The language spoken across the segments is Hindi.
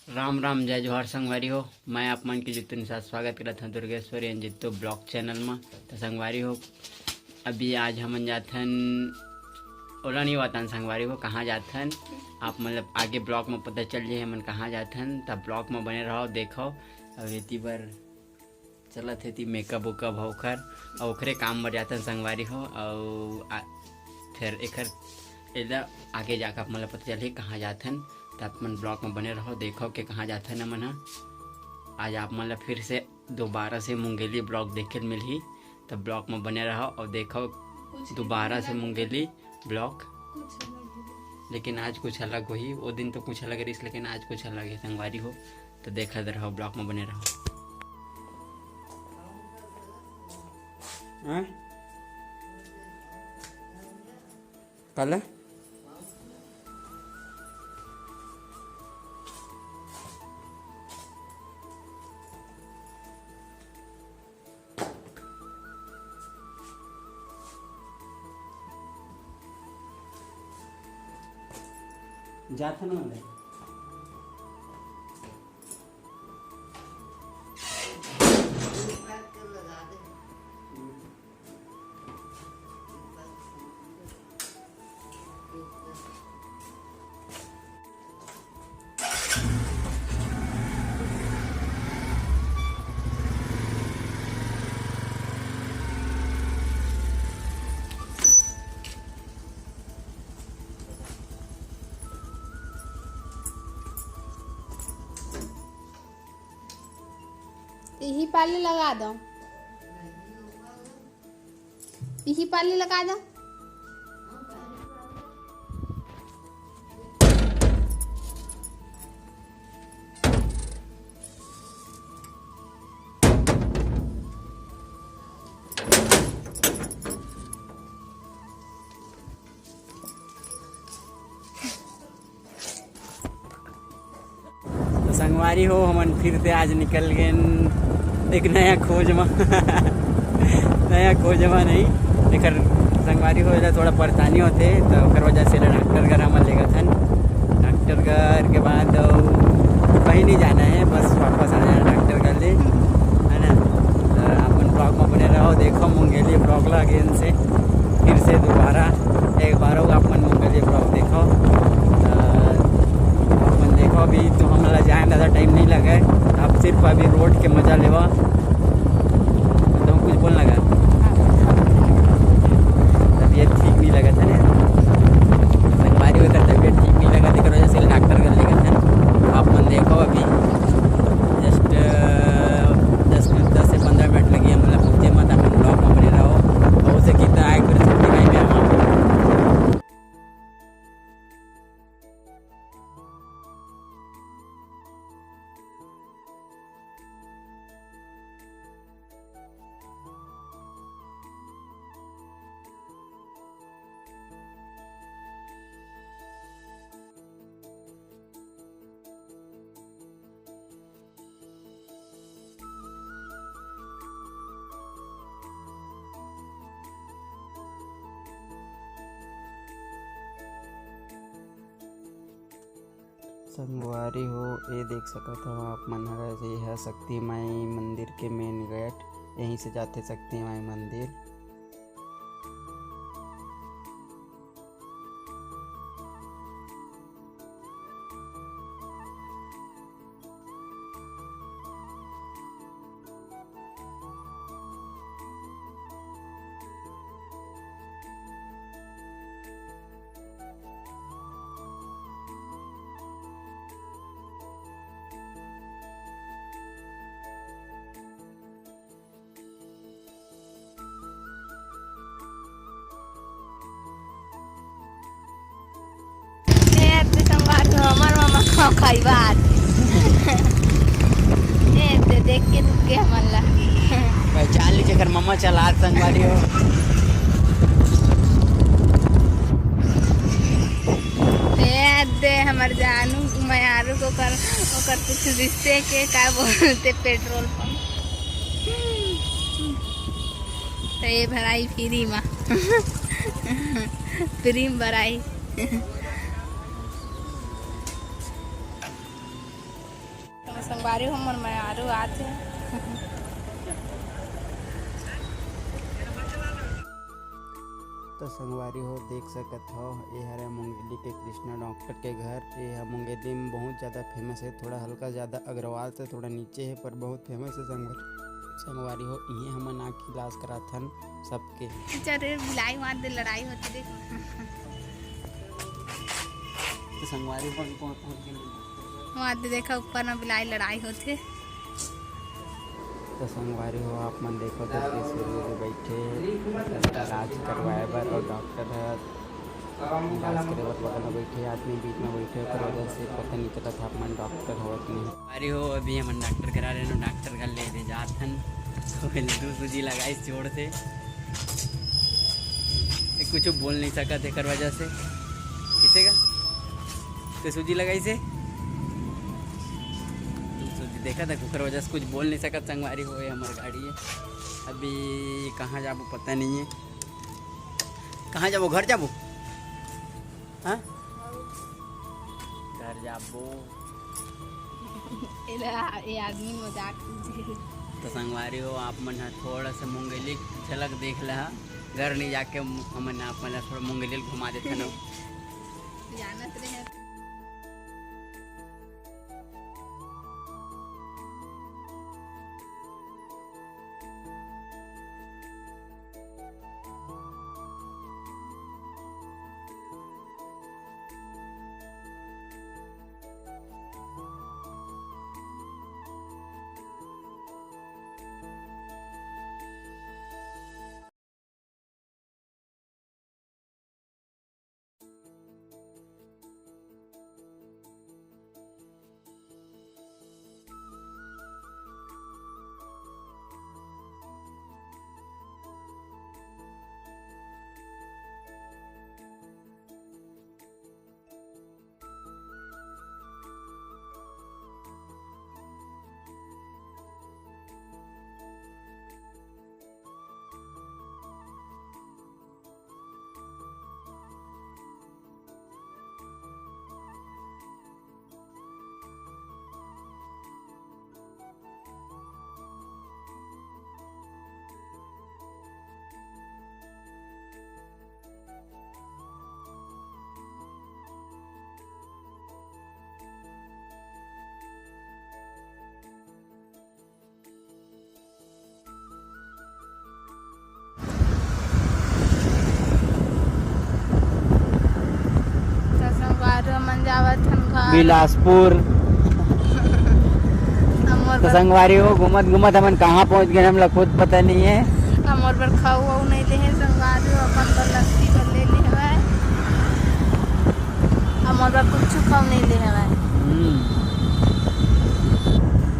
राम राम जय जोहार संगवारी हो। मैं आप मन के जितने साथ स्वागत करत हूँ दुर्गेश्वरी जितो ब्लॉग चैनल में। तो संगवारी हो अभी आज हम जाथन ओला नहीं बतान संगवारी हो कहाँ जाथन। आप मतलब आगे ब्लॉग में पता चल जाए हमन कहाँ जाथन। तब ब्लॉग में बने रहो देखो। अब एती बर चलत है ती मेकअप उकअप होकर और ओखरे काम बर जाथन संगवारी हो। और फिर एकर एदा आगे जाकर आप मतलब पता चले कहाँ जाथन। तब मन ब्लॉग में बने रहो देखो कि कहाँ जाते न मन। आज आप मतलब फिर से दोबारा से मुंगेली ब्लॉग देखे मिली। तब ब्लॉग में बने रहो और देखो दोबारा से मुंगेली ब्लॉग। लेकिन आज कुछ अलग हुई। वो दिन तो कुछ अलग रही लेकिन आज कुछ अलग है संगवारी हो। तो देखा रहो ब्लॉग में बने रहो। कल जाता ना यही पाली लगा दो, यही पाली लगा दो। तो संगवारी हो हमन फिर से आज निकल गए एक नया खोज में नया खोज में नहीं एक संगवारी हो थोड़ा परेशानी होते। तो वजह से डॉक्टर घर हम ले गए थे। डॉक्टर घर के बाद कहीं नहीं जाना है, बस वापस आ जाना डॉक्टर घर ले, है ना। तो अपन ब्लॉग में बने रहो देखो मुंगेली ब्लॉग अगेन से फिर से दोबारा एक बार होगा अपन मुंगेली ब्लॉग देखो। अपन देखो अभी तो हम जाए ज़्यादा टाइम नहीं लगा। अब सिर्फ अभी रोड के मजा लेवा। तो कुछ बोलने लगा तबीयत ठीक नहीं लगा था ना। संगवारी होकर तबीयत ठीक नहीं लगा थी वजह से डॉक्टर कर लेगा था। आप मन देखो अभी जस्ट 10 से 15 मिनट लगी मतलब पहुँचे मत अपन ब्लॉग में बने रहो। और उसे कितना आए फिर छुट्टी में संगवारी हो ये देख सकत हो आप मन हर ये है शक्ति माई मंदिर के मेन गेट। यहीं से जाते शक्ति माई मंदिर। हमार मामा खाओ खाई बात ए देख के दुख के हमला पहचान लीजिए कर मम्मा चला संगवारी हो। दे हमर जानू मयारू को कर ओकर कुछ रिश्ते के का बोलते पेट्रोल पंप तो ये भराई फ्री में फ्री में भराई संगवारी हमर मयारू आथे। तो संगवारी हो देख सकत हो, ये हरे मुंगेली के कृष्णा डॉक्टर के घर। ये मुंगेली में बहुत ज़्यादा फेमस है, थोड़ा हल्का ज़्यादा अग्रवाल से थोड़ा नीचे है, पर बहुत फेमस है संगवारी हो। ये हमन आँख इलाज कराथन सबके। चरे बिलाई वहाँ दे लड़ाई होती देख। तो संगवारी हो वहाँ दे देखा ऊपर में बिलाई लड़ाई होती। तो संगवारी हो आप मन देखो तो बैठे इलाज करवाए बर, और डॉक्टर इलाज करे बर बगल में बैठे, आदमी बीच में बैठे कर वजह से पता नहीं चलता था आप मन डॉक्टर हो कि नहीं। अरे हो अभी हम डॉक्टर करा रहे हैं, डॉक्टर का ले दे जाथन दो सूजी लगाई जोड़ से, कुछ बोल नहीं सका थे कर वजह से। किसे का तो सूजी लगाई से देखा था कुकर वजह से कुछ बोल नहीं सकत। संगवारी हो हमारी गाड़ी है, अभी कहाँ जाबो पता नहीं है। कहाँ जाबो? घर जाबो? हाँ घर जाबो। ये आदमी मजाक। तो संगवारी हो आप मन थोड़ा सा मुंगेली झलक देख ला, घर नहीं जाके हमन आप मन थोड़ा मुंगेली घुमा देते ना। जानत रहे बिलासपुर। तो संगवारी हो घूमत घूमत हमन कहाँ पहुँच गए हम लोग खुद पता नहीं है। हमर बर खाऊ वाऊ नहीं ले है संगवारी हो, अपन बर लस्सी कर ले ले हवाय, हमर बर कुछ खाऊ नहीं ले हवाय।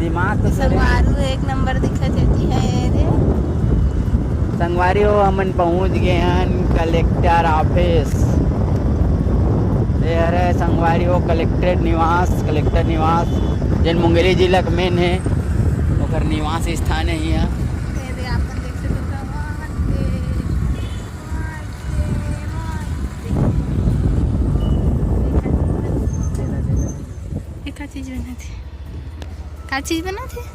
दिमाग तो संगवारी हो एक नंबर दिखत देती है रे। संगवारी हो हमन पहुँच गए हैं कलेक्टर ऑफिस। अरे संगवारी हो कलेक्टर निवास जन मुंगेली जिला का मेन है, ओकर निवास स्थान है यहाँ। का चीज बना थे?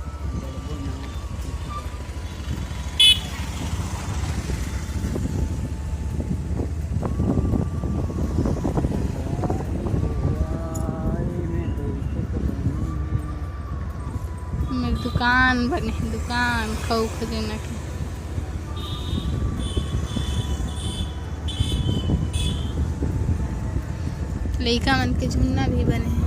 दुकान बने, दुकान खाऊ खजाना के। लइका मन के झुन्ना भी बने।